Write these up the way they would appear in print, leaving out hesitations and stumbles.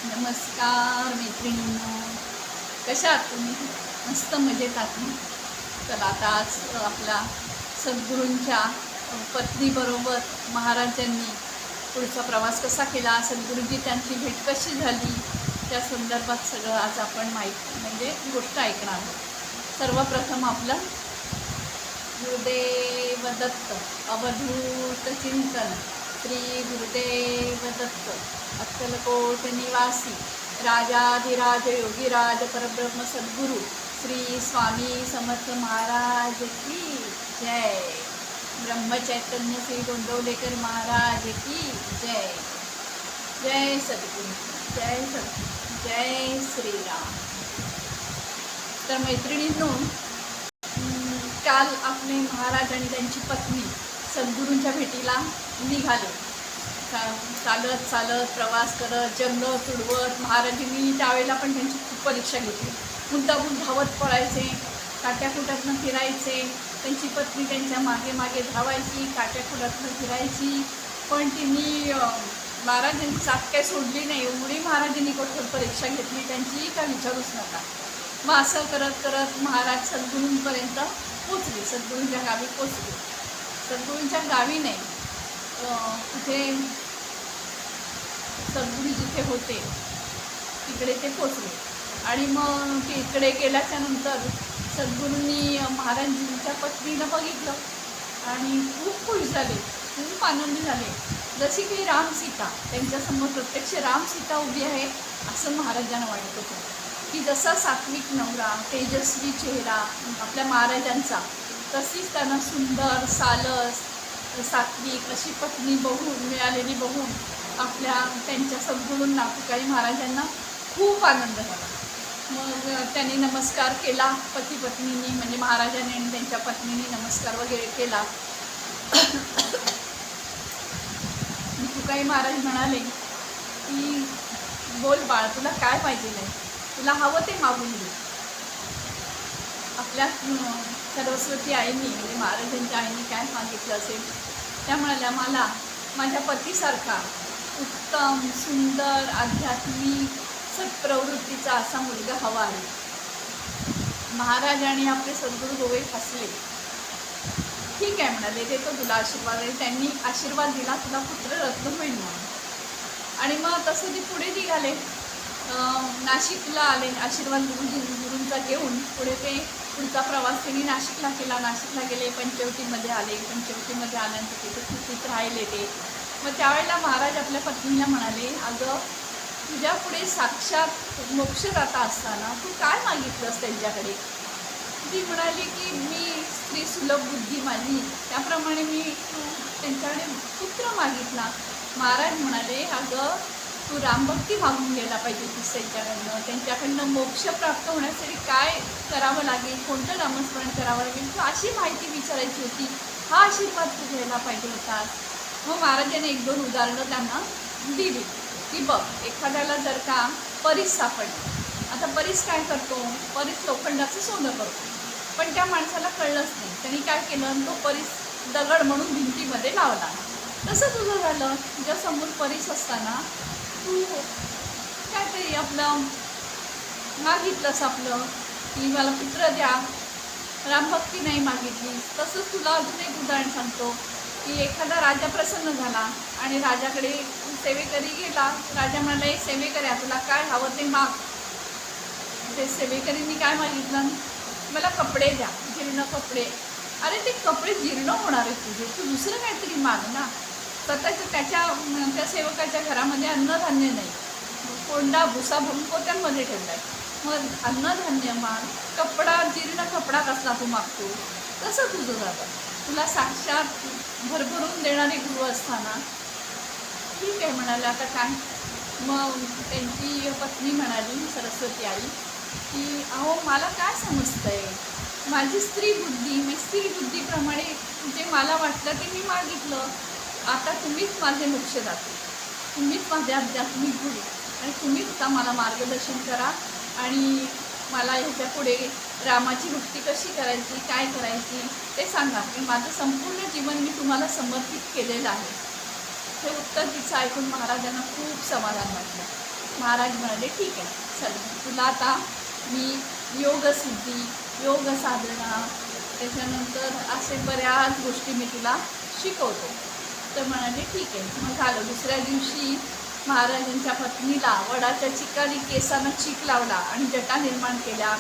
नमस्कार मैत्रिणींनो, कशा आहात तुम्ही? मस्त मजेत आहात ना? चला आता आज आपला सद्गुरूंच्या पत्नीबरोबर महाराजांनी पुढचा प्रवास कसा केला, सद्गुरूंची त्यांची भेट कशी झाली, त्या संदर्भात सगळं आज आपण माहिती म्हणजे गोष्ट ऐकणार आहोत. सर्वप्रथम आपलं गुरुदेव दत्त अवधूत चिंतन. श्री गुरुदेव दत्त अक्कलकोट निवासी राजाधिराज योगीराज परब्रह्म सद्गुरू श्री स्वामी समर्थ महाराज की जय. ब्रह्मचैतन्य श्री गोंदवलेकर महाराज की जय. जय सद्गुरू, जय सद्गुरू, जय श्रीराम. तर मैत्रिणींनो, काल आपले महाराज आणि त्यांची पत्नी सद्गुरूंच्या भेटीला निघाले. चालत चालत प्रवास करत जंगल तुडवत महाराजांनी त्यावेळेला पण त्यांची खूप परीक्षा घेतली. मुद्दामून धावत पळायचे, काट्याकुटातनं फिरायचे. त्यांची पत्नी त्यांच्या मागे मागे धावायची, काट्याकुटातनं फिरायची. पण तिने महाराजांची साथ काय सोडली नाही. एवढी महाराजांनी कठोर परीक्षा घेतली त्यांची का विचारूच नका. मग असं करत करत महाराज सद्गुरूंपर्यंत पोचले, सद्गुरूंच्या गावी पोचले. सद्गुरूंच्या गावी नाही, तिथे सद्गुरू जिथे होते तिकडे ते पोचले. आणि मग तिकडे गेल्याच्या नंतर सद्गुरूंनी महाराजांच्या पत्नीला बघितलं आणि खूप खुश झाले, खूप आनंदी झाले. जशी की राम सीता त्यांच्यासमोर प्रत्यक्ष राम सीता उभी आहे असं महाराजांना वाटत होतं. की जसा सात्विक नवरा तेजस्वी चेहरा आपल्या महाराजांचा, तशीच त्यांना सुंदर सालस सात्विक अशी पत्नी बघून मिळालेली बघून त्यांच्या सद्गुरूंना तुकाई महाराजांना खूप आनंद झाला. मग त्यांनी नमस्कार केला, पती पत्नींनी म्हणजे महाराजांनी आणि त्यांच्या पत्नींनी नमस्कार वगैरे केला. तुकाई महाराज म्हणाले की बोल बाळ, तुला काय पाहिजे नाही, तुला हवं ते मागून दे. आपल्या सरस्वती आईनी म्हणजे महाराजांच्या आईने काय मागितलं असेल, त्या म्हणाल्या मला माझ्या पतीसारखा उत्तम सुंदर आध्यात्मिक सत्प्रवृत्तीचा असा मुलगा हवा आहे. महाराज आणि आपले सद्गुरू दोघे हसले. ठीक आहे म्हणाले, देतो तुला आशीर्वाद. आणि त्यांनी आशीर्वाद दिला, तुला पुत्ररत्न होईल म्हणून. आणि मग तसं ते पुढे निघाले, नाशिकला आले. आशीर्वाद गुरूंचा घेऊन पुढचा प्रवास त्यांनी नाशिकला केला. नाशिकला गेले, पंचवटीमध्ये आले. पंचवटीमध्ये आल्यानंतर तिथे कुटीत राहिले ते. मग त्यावेळेला महाराज आपल्या पत्नीला म्हणाले, अगं तुझ्या पुढे साक्षात मोक्षदाता असताना तू काय मागितलंस त्यांच्याकडे? ती म्हणाली की मी स्त्री सुलभ बुद्धी माझी, त्याप्रमाणे मी त्यांच्याकडे पुत्र मागितला. महाराज म्हणाले, अगं तू रामभक्ती मागून घ्यायला पाहिजे तीस त्यांच्याकडनं मोक्ष प्राप्त होण्यासाठी काय करावं लागेल, कोणतं नामस्मरण करावं लागेल, तू अशी माहिती विचारायची होती. हा आशीर्वाद तू घ्यायला पाहिजे होतास. मग महाराजांनी एक दोन उदाहरणं त्यांना दिली की बघ, एखाद्याला जर का परीस सापडलं, आता परीस काय करतो, परीस लोखंडाचं सोनं करतो. पण त्या माणसाला कळलंच नाही. त्यांनी काय केलं, तो परीस दगड म्हणून भिंतीमध्ये लावला. तसं तुझं झालं, तुझ्यासमोर परीस असताना तू काहीतरी आपलं मागितलंस आपलं की मला पुत्र द्या, रामभक्ती नाही मागितली. तसंच तुला अजून एक उदाहरण सांगतो की एखादा राजा प्रसन्न झाला आणि राजाकडे सेवेकरी गेला. राजा म्हणाला, एक सेवेकऱ्या तुला काय हवं ते माग. ते सेवेकरींनी काय मागितलं, मला कपडे द्या, जीर्ण कपडे. अरे ते कपडे जीर्ण होणार आहेत तुझे, तू दुसरं काहीतरी माग ना. त्या सेवकाच्या घरामध्ये अन्नधान्य नाही, कोंडा भुसा भरून पोत्यांमध्ये ठेवलाय. मग अन्नधान्य माग, कपडा जीर्ण कपडा कसला तू मागतो. तसं तुझं जातं. तुला साक्षात भरभरून देणारे गुरु असताना ठीक आहे म्हणाले, आता काय. मग त्यांची पत्नी म्हणाली सरस्वती आई की अहो मला काय समजतंय, माझी स्त्री बुद्धीप्रमाणे जे मला वाटलं ते मी मागितलं. आता तुम्हीच माझे मोक्ष जाते, तुम्हीच माझे आध्यात्मिक गुरु आणि तुम्हीच आता मला मार्गदर्शन करा आणि मला ह्याच्या पुढे रामाची भक्ती कशी करायची, काय करायची ते सांगा. की माझं संपूर्ण जीवन मी तुम्हाला समर्पित केलेलं आहे. हे उत्तर तिचं ऐकून महाराजांना खूप समाधान वाटलं. महाराज म्हणाले ठीक आहे, चल तुला आता मी योगसिद्धी, योग साधना, त्याच्यानंतर असे बऱ्याच गोष्टी मी तुला शिकवतो. तर म्हणाले ठीक आहे. मग झालं. दुसऱ्या दिवशी महाराजांच्या पत्नीला वडाच्या चिकाने केसांना चीक लावला आणि जटा निर्माण केल्या.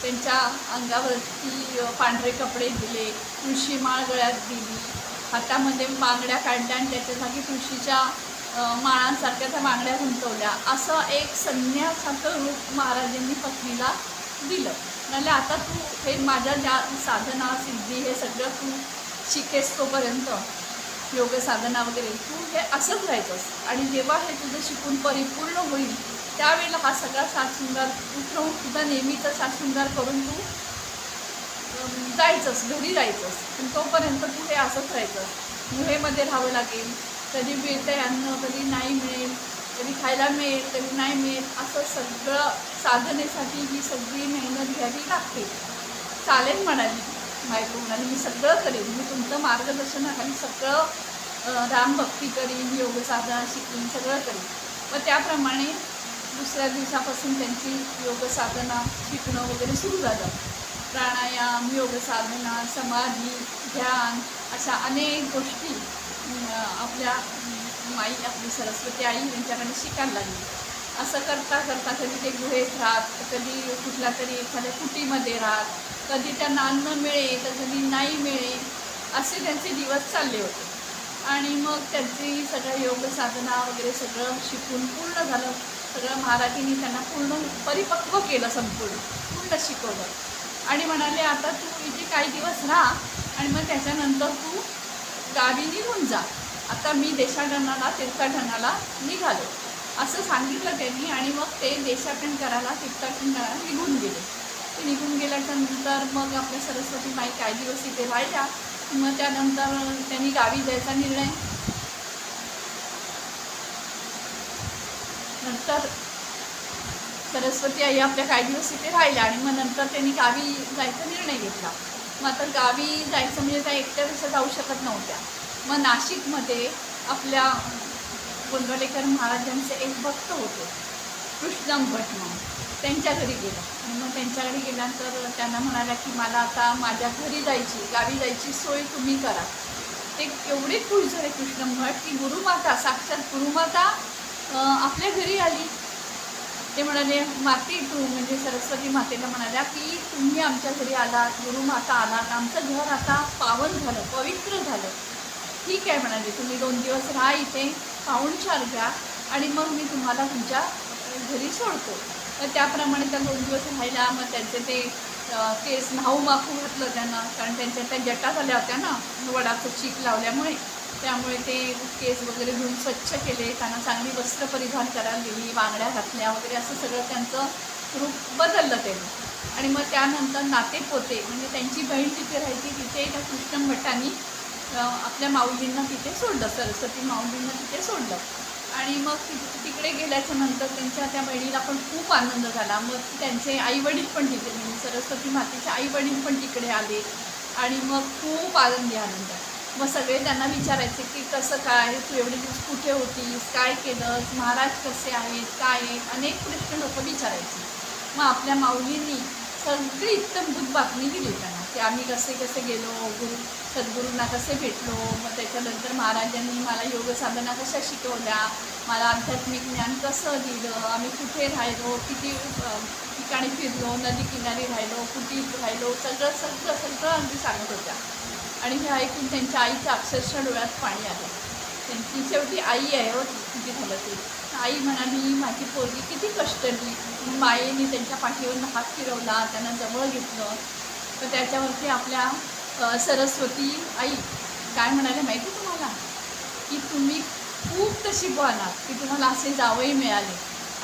त्यांच्या अंगावरती पांढरे कपडे दिले, तुळशी माळ गळ्यात दिली, हातामध्ये बांगड्या काढल्या आणि त्याच्या जागी तुळशीच्या माळांसारख्या त्या बांगड्या गुंतवल्या. असं एक संन्यासाचं रूप महाराजांनी पत्नीला दिलं. म्हणजे आता तू हे माझ्या ज्या साधना सिद्धी हे सगळं तू शिकेस तोपर्यंत योग साधना वगैरे तू हे असंच राहायचंस, आणि जेव्हा हे तुझं शिकून परिपूर्ण होईल त्यावेळेला हा सगळा साजशृंगार उठवून तुझा नेहमीचा साजशृंगार करून तू जायचंस, घरी जायचंस. पण तोपर्यंत तू हे असंच राहायचंस. गुहेमध्ये राहावं लागेल, कधी मिळते अन्न, कधी नाही मिळेल, कधी खायला मिळेल, कधी नाही मिळेल. असं सगळं साधनेसाठी ही सगळी मेहनत घ्यावी लागते. चालेल म्हणाली बायको. म्हणाली मी सगळं करेन, मी तुमचं मार्गदर्शनाखाली सगळं रामभक्ती करीन, योग साधना शिकवीन, सगळं करीन. व त्याप्रमाणे दुसऱ्या दिवसापासून त्यांची योग साधना शिकणं वगैरे सुरू झालं. प्राणायाम, योग साधना, समाधी, ध्यान अशा अनेक गोष्टी आपल्या माई, आपली सरस्वती आई यांच्याकडे शिकायला लागली. असं करता करता कधी ते गुहेत राहत, कधी कुठल्या तरी एखाद्या कुटीमध्ये राहत, कधी त्यांना अन्न मिळे तर कधी नाही मिळे, असे त्यांचे दिवस चालले होते. आणि मग त्यांची सगळं योग साधना वगैरे सगळं शिकून पूर्ण झालं. सगळं महाराजांनी त्यांना पूर्ण परिपक्व केलं, पूर्ण शिकवलं. आणि म्हणाले आता तू इथे काही दिवस राहा आणि मग त्याच्यानंतर तू गावी निघून जा. आता मी देशाटनाला, तीर्थाटनाला निघालो असं सांगितलं त्यांनी. आणि मग ते देशाटन करायला, तीर्थाटन करायला निघून गेले. ते निघून गेल्याच्यानंतर मग आपल्या सरस्वती माई काही दिवस इथे राहिल्या. मग त्यानंतर त्यांनी गावी जायचा निर्णय. नंतर सरस्वती आई आपल्या काही दिवस इथे राहिल्या आणि मग नंतर त्यांनी गावी जायचा निर्णय घेतला. मग आता गावी जायचं म्हणजे त्या एकट्या दिवसात जाऊ शकत नव्हत्या. मग नाशिकमध्ये आपल्या गोंदवलेकर महाराजांचे एक भक्त होते, कृष्णम भट म्हणून, त्यांच्या घरी गेला. आणि मग त्यांच्या घरी गेल्यानंतर त्यांना म्हणाल्या की मला आता माझ्या घरी जायची, गावी जायची सोय तुम्ही करा. ते एवढे खुश झाले कृष्णम भट की गुरुमाता, साक्षात गुरुमाता आपल्या घरी आली. ते म्हणाले माते तू, म्हणजे सरस्वती मातेला म्हणाल्या की तुम्ही आमच्या घरी आलात, गुरुमाता आलात, आमचं घर आता पावन झालं, पवित्र झालं. ठीक आहे म्हणाले, तुम्ही 2 दिवस राहा इथे, पाहुणचार घ्या आणि मग मी तुम्हाला तुमच्या घरी सोडतो. तर त्याप्रमाणे त्या 2 दिवस राहिल्या. मग त्यांचे ते केस न्हाऊ माखू घातलं त्यांना, कारण त्यांच्या त्या जटा झाल्या होत्या ना वडाचं चीक लावल्यामुळे. त्यामुळे ते केस वगैरे धुवून स्वच्छ केले, त्यांना चांगली वस्त्र परिधान करायला दिली, बांगड्या घातल्या वगैरे, असं सगळं त्यांचं रूप बदललं त्यांनी. आणि मग त्यानंतर नातेपोते, म्हणजे त्यांची बहीण तिथे राहायची, तिथे त्या कृष्ण भटांनी आपल्या माऊलींना तिथे सोडलं, सरस्वती माऊलींना तिथे सोडलं. आणि मग तिकडे गेल्याच्या नंतर त्यांच्या त्या बहिणीला पण खूप आनंद झाला. मग त्यांचे आईवडील पण तिथे, म्हणजे सरस्वती मातेचे आईवडील पण तिकडे आले आणि मग खूप आनंद. मग सगळे त्यांना विचारायचे की कसं काय, तू एवढे दिवस कुठे होतीस, काय केलंस, महाराज कसे आहेत, काय आहेत, अनेक प्रश्न लोक विचारायचे. मग आपल्या माऊलींनी सगळी इत्तमभूत बातमी दिली त्यांना की आम्ही कसे कसे गेलो, सद्गुरूंना कसे भेटलो, मग त्याच्यानंतर महाराजांनी मला योग साधना कशा शिकवल्या, मला आध्यात्मिक ज्ञान कसं दिलं, आम्ही कुठे राहिलो, किती ठिकाणी फिरलो, नदी किनारी राहिलो, कुठे राहिलो, सगळं सगळं सगळं अगदी सांगत होत्या. आणि हे ऐकून त्यांच्या आईच्या अक्षरशः डोळ्यात पाणी आलं. त्यांची शेवटी आई आहे हो, किती झालं ते. आई म्हणाली माझी पोरगी किती कष्टली. मायेने त्यांच्या पाठीवरनं हात फिरवला, त्यांना जवळ घेतलं. तर त्याच्यावरती आपल्या सरस्वती आई काय म्हणाले माहिती तुम्हाला, की तुम्ही खूप नशीबवान आहात की तुम्हाला असे जावई मिळाले,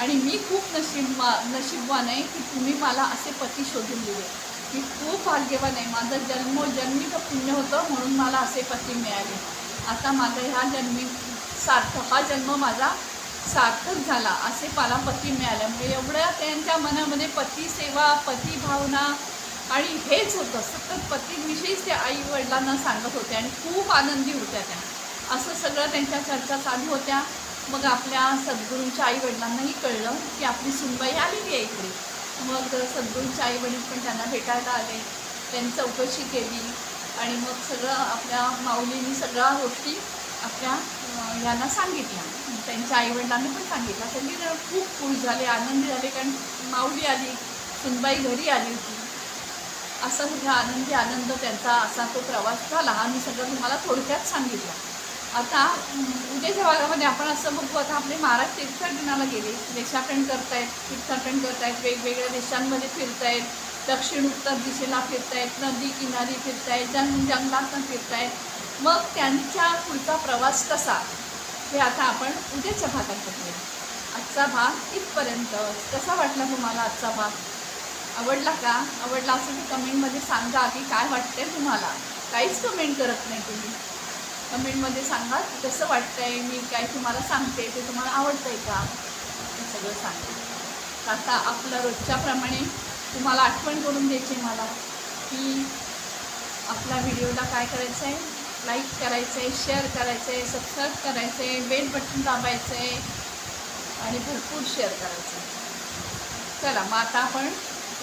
आणि मी खूप नशीबवान आहे की तुम्ही मला असे पती शोधून दिले. मी खूप भाग्यवान आहे, माझं जन्मोजन्मीचं पुण्य होतं म्हणून मला असे पती मिळाले. आता माझा ह्या जन्मी हा जन्म माझा सार्थक झाला, असे मला पती मिळाले. म्हणजे एवढ्या त्यांच्या मनामध्ये पती सेवा, पती भावना आणि हेच होतं, सतत पतींविषयीच त्या आई वडिलांना सांगत होत्या आणि खूप आनंदी होत्या त्या. असं सगळं त्यांच्या चर्चा चालू होत्या. मग आपल्या सद्गुरूंच्या आईवडिलांनाही कळलं की आपली सुनबाई आलेली आहे इकडे. मग सद्गुरूंचे आईवडील पण त्यांना भेटायला आले, त्यांनी चौकशी केली आणि मग सगळं आपल्या माऊलींनी सगळ्या गोष्टी आपल्या यांना सांगितल्या. त्यांच्या आईवडिलांनी पण सांगितलं. सगळे खूप खुश झाले, आनंदी झाले, कारण माऊली आली, सुनबाई घरी आली होती. असा सगळा आनंदी आनंद त्यांचा असा तो प्रवास झाला. आणि सगळं तुम्हाला थोडक्यात सांगितलं. आता उद्याच्या भागामध्ये आपण असं बघू, आता आपले महाराज तीर्थाटनाला गेले, देशाटन करतायत, तीर्थाटन करतायत, वेगवेगळ्या देशांमध्ये फिरतायत, दक्षिण उत्तर दिशेला फिरतायत, नदी किनारी फिरतायत, जंगलातनं फिरतायत. मग त्यांच्या पुढचा प्रवास कसा, हे आता आपण उद्याच्या भागात बघूया. आजचा भाग इथपर्यंत. कसा वाटला तुम्हाला आजचा भाग? आवडला का? आवडला असेल तर कमेंटमध्ये सांगा की काय वाटतंय तुम्हाला. काहीच कमेंट करत नाही तुम्ही. कमेंटमध्ये सांगा की कसं वाटतंय, मी काय तुम्हाला सांगते ते तुम्हाला आवडतंय का, हे सगळं सांगा. आता आपलं रोजच्याप्रमाणे तुम्हाला आठवण करून द्यायची मला की आपल्या व्हिडिओला काय करायचं आहे, लाईक करायचं आहे, शेअर करायचं आहे, सबस्क्राईब करायचं आहे, बेल बटन दाबायचं आहे आणि भरपूर शेअर करायचं आहे. चला मग आता आपण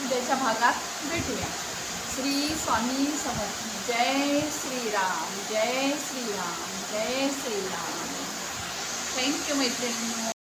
उद्याच्या भागात भेटूया. श्री स्वामी समर्थ. जय श्रीराम, जय श्रीराम, जय श्रीराम. थँक्यू मैत्रिणी.